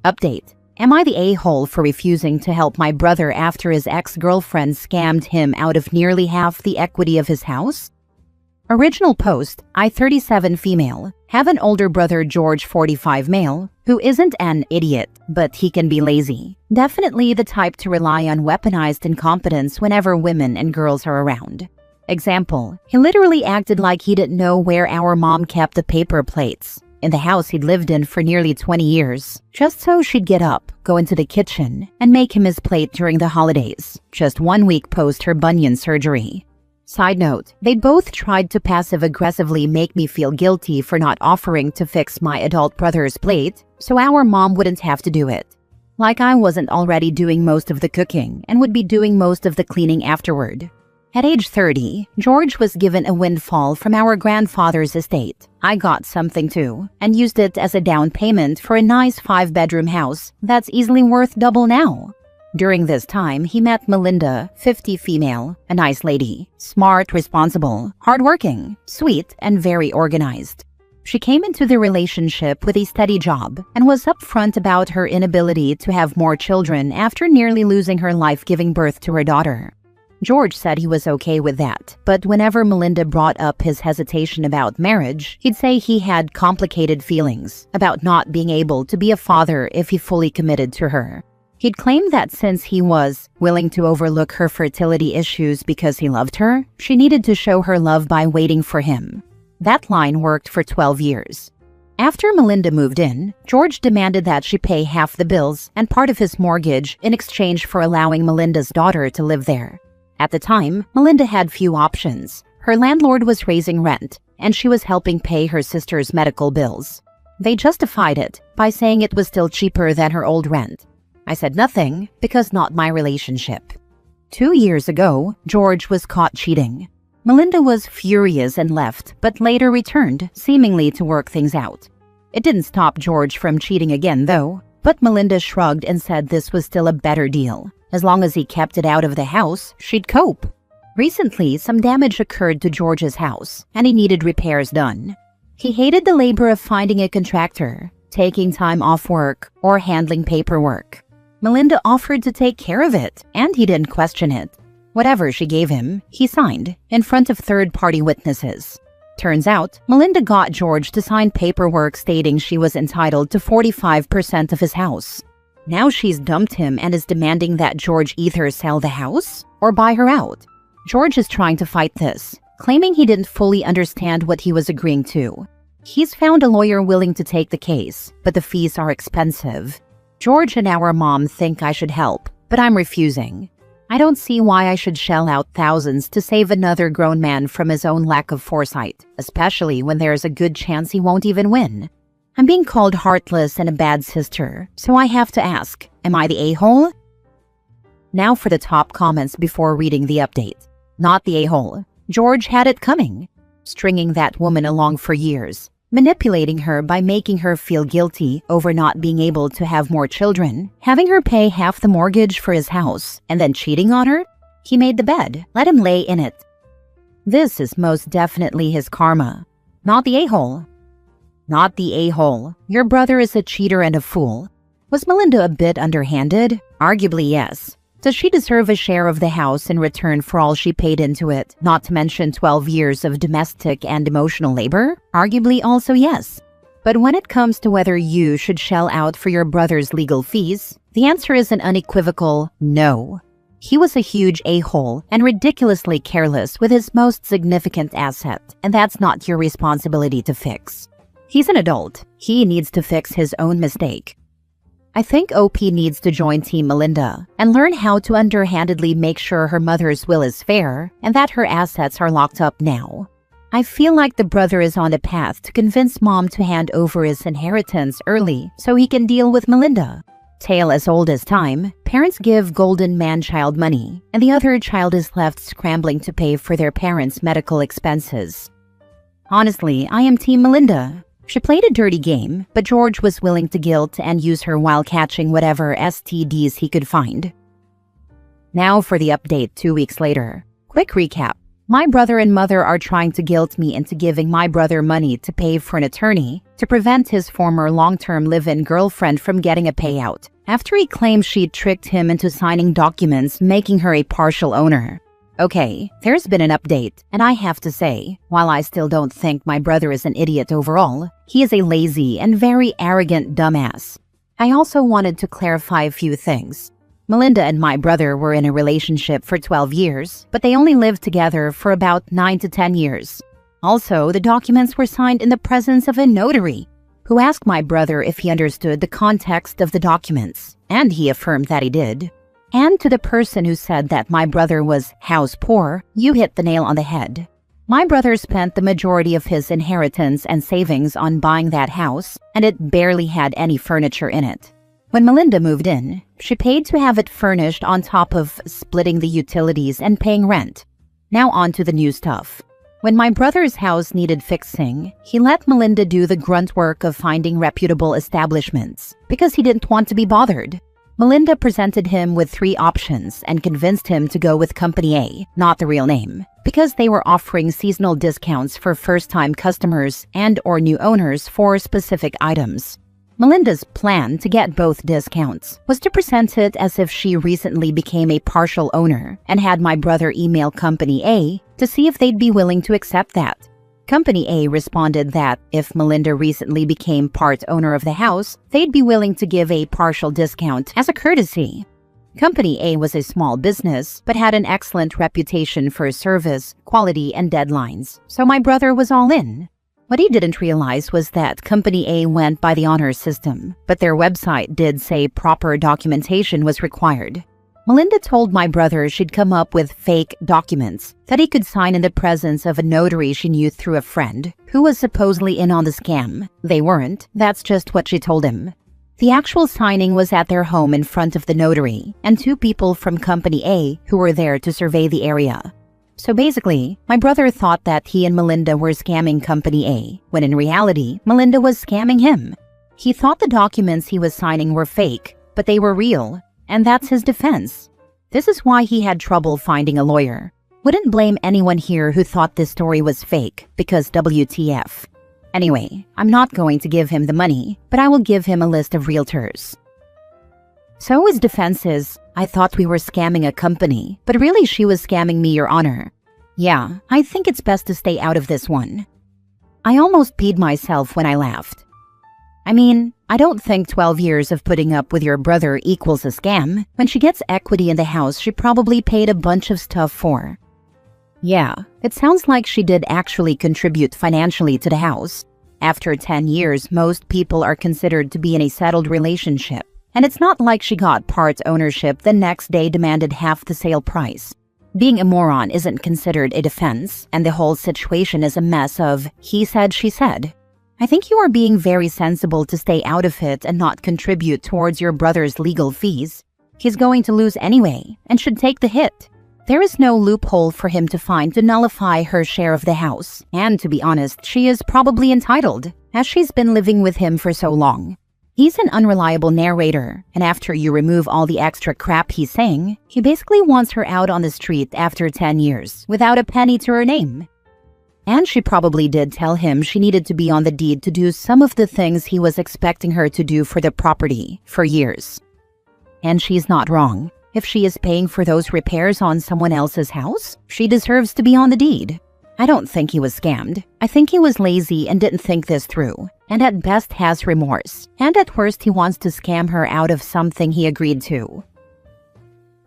Update. Am I the a-hole for refusing to help my brother after his ex-girlfriend scammed him out of nearly half the equity of his house? Original post, I 37 female, have an older brother George 45 male, who isn't an idiot, but he can be lazy. Definitely the type to rely on weaponized incompetence whenever women and girls are around. Example, he literally acted like he didn't know where our mom kept the paper plates in the house he'd lived in for nearly 20 years, just so she'd get up, go into the kitchen, and make him his plate during the holidays, just 1 week post her bunion surgery. Side note, they both tried to passive-aggressively make me feel guilty for not offering to fix my adult brother's plate, so our mom wouldn't have to do it. Like I wasn't already doing most of the cooking and would be doing most of the cleaning afterward. At age 30, George was given a windfall from our grandfather's estate. I got something too, and used it as a down payment for a nice 5-bedroom house that's easily worth double now. During this time, he met Melinda, 50 female, a nice lady, smart, responsible, hardworking, sweet, and very organized. She came into the relationship with a steady job and was upfront about her inability to have more children after nearly losing her life giving birth to her daughter. George said he was okay with that, but whenever Melinda brought up his hesitation about marriage, he'd say he had complicated feelings about not being able to be a father if he fully committed to her. He'd claimed that since he was willing to overlook her fertility issues because he loved her, she needed to show her love by waiting for him. That line worked for 12 years. After Melinda moved in, George demanded that she pay half the bills and part of his mortgage in exchange for allowing Melinda's daughter to live there. At the time, Melinda had few options. Her landlord was raising rent, and she was helping pay her sister's medical bills. They justified it by saying it was still cheaper than her old rent. I said nothing because not my relationship. 2 years ago, George was caught cheating. Melinda was furious and left, but later returned, seemingly to work things out. It didn't stop George from cheating again, though, but Melinda shrugged and said this was still a better deal. As long as he kept it out of the house, she'd cope. Recently, some damage occurred to George's house, and he needed repairs done. He hated the labor of finding a contractor, taking time off work, or handling paperwork. Melinda offered to take care of it, and he didn't question it. Whatever she gave him, he signed, in front of third-party witnesses. Turns out, Melinda got George to sign paperwork stating she was entitled to 45% of his house. Now she's dumped him and is demanding that George either sell the house or buy her out. George is trying to fight this, claiming he didn't fully understand what he was agreeing to. He's found a lawyer willing to take the case, but the fees are expensive. George and our mom think I should help, but I'm refusing. I don't see why I should shell out thousands to save another grown man from his own lack of foresight, especially when there's a good chance he won't even win. I'm being called heartless and a bad sister, so I have to ask, am I the a-hole? Now for the top comments before reading the update. Not the a-hole. George had it coming. Stringing that woman along for years, manipulating her by making her feel guilty over not being able to have more children, having her pay half the mortgage for his house, and then cheating on her? He made the bed. Let him lay in it. This is most definitely his karma. Not the a-hole. Not the a-hole. Your brother is a cheater and a fool. Was Melinda a bit underhanded? Arguably, yes. Does she deserve a share of the house in return for all she paid into it, not to mention 12 years of domestic and emotional labor? Arguably also yes. But when it comes to whether you should shell out for your brother's legal fees, the answer is an unequivocal no. He was a huge a-hole and ridiculously careless with his most significant asset, and that's not your responsibility to fix. He's an adult. He needs to fix his own mistake. I think OP needs to join Team Melinda and learn how to underhandedly make sure her mother's will is fair and that her assets are locked up now. I feel like the brother is on a path to convince mom to hand over his inheritance early so he can deal with Melinda. Tale as old as time, parents give golden man-child money, and the other child is left scrambling to pay for their parents' medical expenses. Honestly, I am Team Melinda. She played a dirty game, but George was willing to guilt and use her while catching whatever STDs he could find. Now for the update 2 weeks later. Quick recap. My brother and mother are trying to guilt me into giving my brother money to pay for an attorney to prevent his former long-term live-in girlfriend from getting a payout, after he claims she tricked him into signing documents making her a partial owner. Okay, there's been an update, and I have to say, while I still don't think my brother is an idiot overall, he is a lazy and very arrogant dumbass. I also wanted to clarify a few things. Melinda and my brother were in a relationship for 12 years, but they only lived together for about 9 to 10 years. Also, the documents were signed in the presence of a notary, who asked my brother if he understood the context of the documents, and he affirmed that he did. And to the person who said that my brother was house poor, you hit the nail on the head. My brother spent the majority of his inheritance and savings on buying that house, and it barely had any furniture in it. When Melinda moved in, she paid to have it furnished on top of splitting the utilities and paying rent. Now on to the new stuff. When my brother's house needed fixing, he let Melinda do the grunt work of finding reputable establishments because he didn't want to be bothered. Melinda presented him with 3 options and convinced him to go with Company A, not the real name, because they were offering seasonal discounts for first-time customers and/or new owners for specific items. Melinda's plan to get both discounts was to present it as if she recently became a partial owner and had my brother email Company A to see if they'd be willing to accept that. Company A responded that if Melinda recently became part owner of the house, they'd be willing to give a partial discount as a courtesy. Company A was a small business, but had an excellent reputation for service, quality, and deadlines, so my brother was all in. What he didn't realize was that Company A went by the honor system, but their website did say proper documentation was required. Melinda told my brother she'd come up with fake documents that he could sign in the presence of a notary she knew through a friend who was supposedly in on the scam. They weren't, that's just what she told him. The actual signing was at their home in front of the notary and 2 people from Company A who were there to survey the area. So basically, my brother thought that he and Melinda were scamming Company A, when in reality, Melinda was scamming him. He thought the documents he was signing were fake, but they were real. And that's his defense. This is why he had trouble finding a lawyer. Wouldn't blame anyone here who thought this story was fake, because WTF. Anyway, I'm not going to give him the money, but I will give him a list of realtors. So his defense is, I thought we were scamming a company, but really she was scamming me, Your Honor. Yeah, I think it's best to stay out of this one. I almost peed myself when I laughed. I mean, I don't think 12 years of putting up with your brother equals a scam. When she gets equity in the house she probably paid a bunch of stuff for. Yeah, it sounds like she did actually contribute financially to the house. After 10 years, most people are considered to be in a settled relationship. And it's not like she got part ownership the next day demanded half the sale price. Being a moron isn't considered a defense, and the whole situation is a mess of he said, she said. I think you are being very sensible to stay out of it and not contribute towards your brother's legal fees. He's going to lose anyway and should take the hit. There is no loophole for him to find to nullify her share of the house, and to be honest, she is probably entitled, as she's been living with him for so long. He's an unreliable narrator, and after you remove all the extra crap he's saying, he basically wants her out on the street after 10 years, without a penny to her name. And she probably did tell him she needed to be on the deed to do some of the things he was expecting her to do for the property for years. And she's not wrong. If she is paying for those repairs on someone else's house, she deserves to be on the deed. I don't think he was scammed. I think he was lazy and didn't think this through, and at best has remorse, and at worst he wants to scam her out of something he agreed to.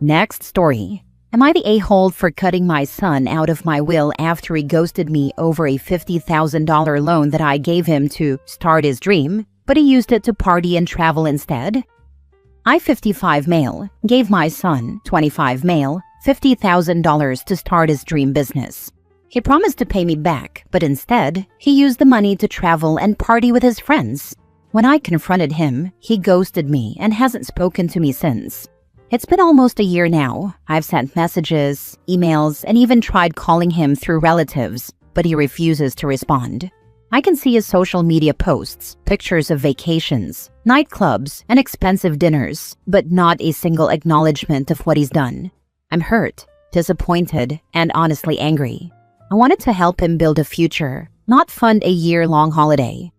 Next story. Am I the a-hole for cutting my son out of my will after he ghosted me over a $50,000 loan that I gave him to start his dream, but he used it to party and travel instead? I, 55 male, gave my son, 25 male, $50,000 to start his dream business. He promised to pay me back, but instead, he used the money to travel and party with his friends. When I confronted him, he ghosted me and hasn't spoken to me since. It's been almost a year now. I've sent messages, emails, and even tried calling him through relatives, but he refuses to respond. I can see his social media posts, pictures of vacations, nightclubs, and expensive dinners, but not a single acknowledgement of what he's done. I'm hurt, disappointed, and honestly angry. I wanted to help him build a future, not fund a year-long holiday.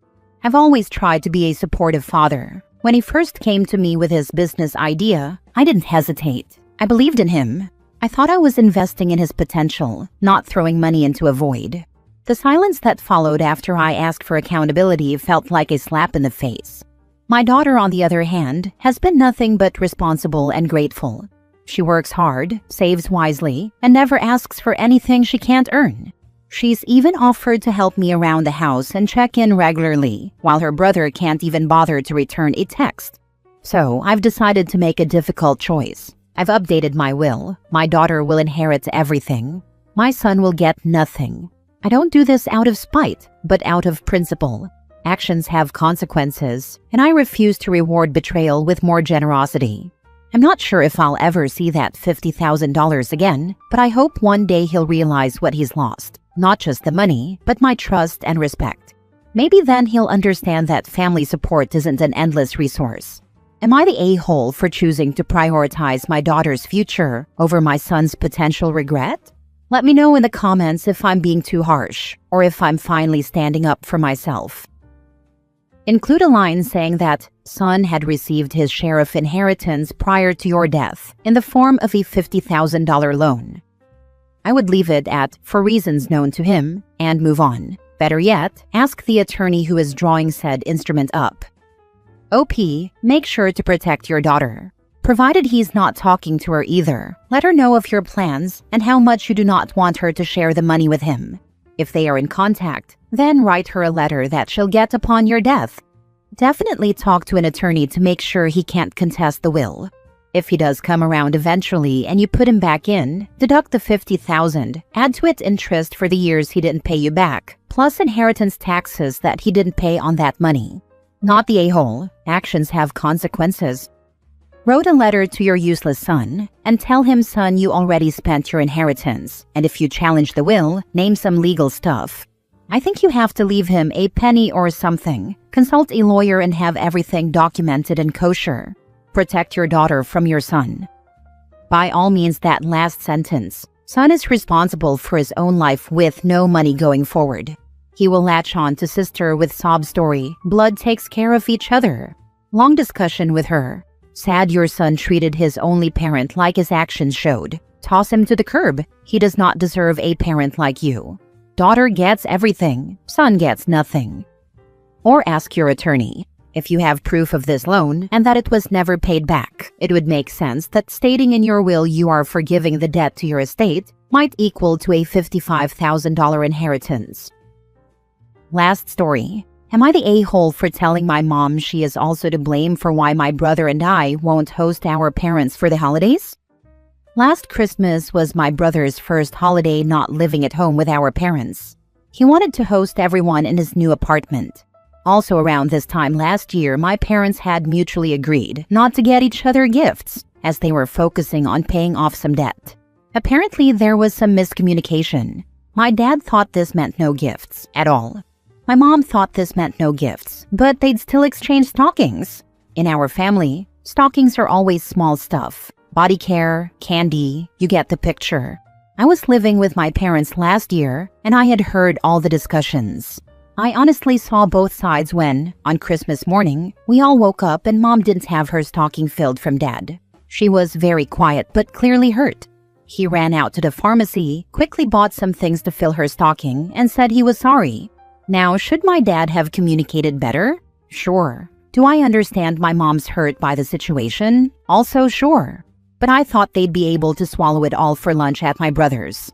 I've always tried to be a supportive father. When he first came to me with his business idea, I didn't hesitate. I believed in him. I thought I was investing in his potential, not throwing money into a void. The silence that followed after I asked for accountability felt like a slap in the face. My daughter, on the other hand, has been nothing but responsible and grateful. She works hard, saves wisely, and never asks for anything she can't earn. She's even offered to help me around the house and check in regularly, while her brother can't even bother to return a text. So, I've decided to make a difficult choice. I've updated my will. My daughter will inherit everything. My son will get nothing. I don't do this out of spite, but out of principle. Actions have consequences, and I refuse to reward betrayal with more generosity. I'm not sure if I'll ever see that $50,000 again, but I hope one day he'll realize what he's lost. Not just the money, but my trust and respect. Maybe then he'll understand that family support isn't an endless resource. Am I the a-hole for choosing to prioritize my daughter's future over my son's potential regret? Let me know in the comments if I'm being too harsh, or if I'm finally standing up for myself. Include a line saying that son had received his share of inheritance prior to your death in the form of a $50,000 loan. I would leave it at "for reasons known to him" and move on. Better yet, ask the attorney who is drawing said instrument up. OP, make sure to protect your daughter. Provided he's not talking to her either, let her know of your plans and how much you do not want her to share the money with him. If they are in contact, then write her a letter that she'll get upon your death. Definitely talk to an attorney to make sure he can't contest the will. If he does come around eventually and you put him back in, deduct the $50,000, add to it interest for the years he didn't pay you back, plus inheritance taxes that he didn't pay on that money. Not the a-hole. Actions have consequences. Wrote a letter to your useless son and tell him, son, you already spent your inheritance, and if you challenge the will, name some legal stuff. I think you have to leave him a penny or something. Consult a lawyer and have everything documented and kosher. Protect your daughter from your son. By all means, that last sentence. Son is responsible for his own life with no money going forward. He will latch on to sister with sob story. Blood takes care of each other. Long discussion with her. Sad your son treated his only parent like his actions showed. Toss him to the curb. He does not deserve a parent like you. Daughter gets everything. Son gets nothing. Or ask your attorney. If you have proof of this loan and that it was never paid back, it would make sense that stating in your will you are forgiving the debt to your estate might equal to a $55,000 inheritance. Last story. Am I the a-hole for telling my mom she is also to blame for why my brother and I won't host our parents for the holidays? Last Christmas was my brother's first holiday not living at home with our parents. He wanted to host everyone in his new apartment. Also around this time last year, my parents had mutually agreed not to get each other gifts, as they were focusing on paying off some debt. Apparently, there was some miscommunication. My dad thought this meant no gifts at all. My mom thought this meant no gifts, but they'd still exchange stockings. In our family, stockings are always small stuff. Body care, candy, you get the picture. I was living with my parents last year, and I had heard all the discussions. I honestly saw both sides when, on Christmas morning, we all woke up and Mom didn't have her stocking filled from Dad. She was very quiet but clearly hurt. He ran out to the pharmacy, quickly bought some things to fill her stocking, and said he was sorry. Now, should my dad have communicated better? Sure. Do I understand my mom's hurt by the situation? Also sure. But I thought they'd be able to swallow it all for lunch at my brother's.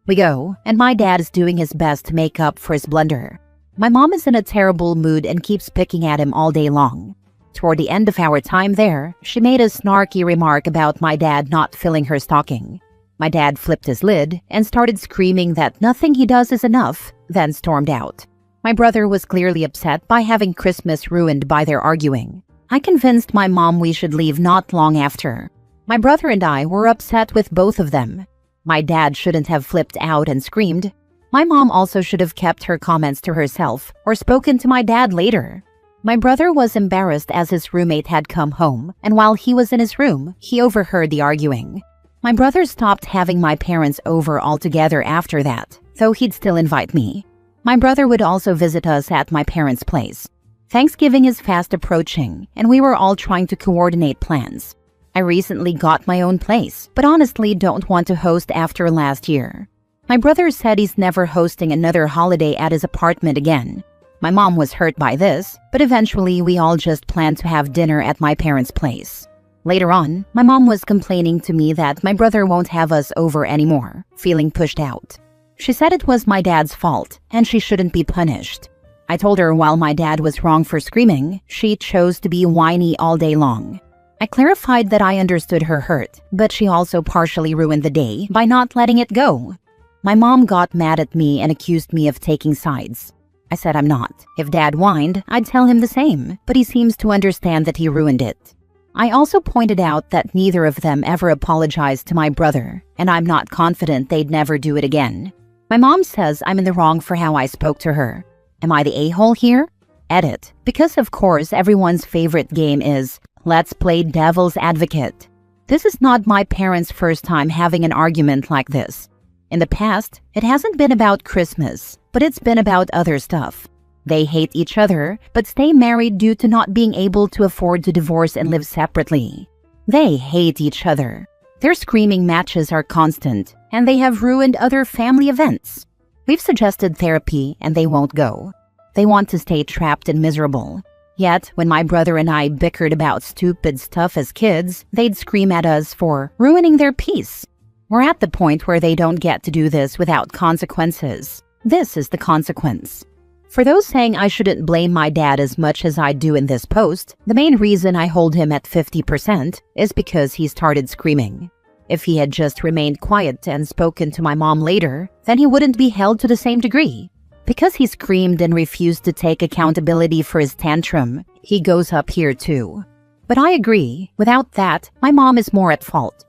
We go, and my dad is doing his best to make up for his blunder. My mom is in a terrible mood and keeps picking at him all day long. Toward the end of our time there, she made a snarky remark about my dad not filling her stocking. My dad flipped his lid and started screaming that nothing he does is enough, then stormed out. My brother was clearly upset by having Christmas ruined by their arguing. I convinced my mom we should leave not long after. My brother and I were upset with both of them. My dad shouldn't have flipped out and screamed. My mom also should have kept her comments to herself or spoken to my dad later. My brother was embarrassed as his roommate had come home, and while he was in his room, he overheard the arguing. My brother stopped having my parents over altogether after that, though he'd still invite me. My brother would also visit us at my parents' place. Thanksgiving is fast approaching, and we were all trying to coordinate plans. I recently got my own place, but honestly don't want to host after last year. My brother said he's never hosting another holiday at his apartment again. My mom was hurt by this, but eventually we all just planned to have dinner at my parents' place. Later on, my mom was complaining to me that my brother won't have us over anymore, feeling pushed out. She said it was my dad's fault, and she shouldn't be punished. I told her while my dad was wrong for screaming, she chose to be whiny all day long. I clarified that I understood her hurt, but she also partially ruined the day by not letting it go. My mom got mad at me and accused me of taking sides. I said I'm not. If Dad whined, I'd tell him the same, but he seems to understand that he ruined it. I also pointed out that neither of them ever apologized to my brother, and I'm not confident they'd never do it again. My mom says I'm in the wrong for how I spoke to her. Am I the a-hole here? Edit. Because of course everyone's favorite game is let's play devil's advocate. This is not my parents' first time having an argument like this. In the past, it hasn't been about Christmas, but it's been about other stuff. They hate each other, but stay married due to not being able to afford to divorce and live separately. They hate each other. Their screaming matches are constant, and they have ruined other family events. We've suggested therapy, and they won't go. They want to stay trapped and miserable. Yet, when my brother and I bickered about stupid stuff as kids, they'd scream at us for ruining their peace. We're at the point where they don't get to do this without consequences. This is the consequence. For those saying I shouldn't blame my dad as much as I do in this post, the main reason I hold him at 50% is because he started screaming. If he had just remained quiet and spoken to my mom later, then he wouldn't be held to the same degree. Because he screamed and refused to take accountability for his tantrum, he goes up here too. But I agree, without that, my mom is more at fault.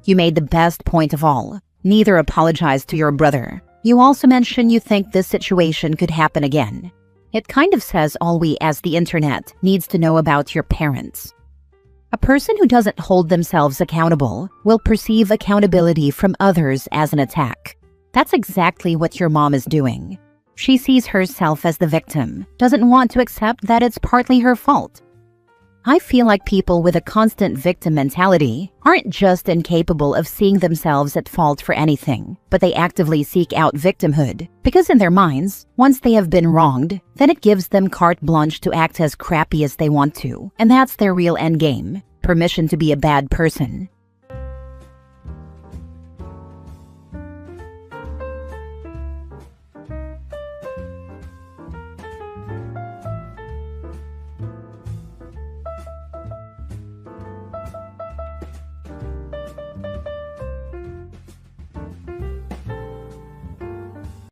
You made the best point of all. Neither apologized to your brother. You also mentioned you think this situation could happen again. It kind of says all we as the internet needs to know about your parents. A person who doesn't hold themselves accountable will perceive accountability from others as an attack. That's exactly what your mom is doing. She sees herself as the victim, doesn't want to accept that it's partly her fault. I feel like people with a constant victim mentality aren't just incapable of seeing themselves at fault for anything, but they actively seek out victimhood. Because in their minds, once they have been wronged, then it gives them carte blanche to act as crappy as they want to. And that's their real endgame, permission to be a bad person.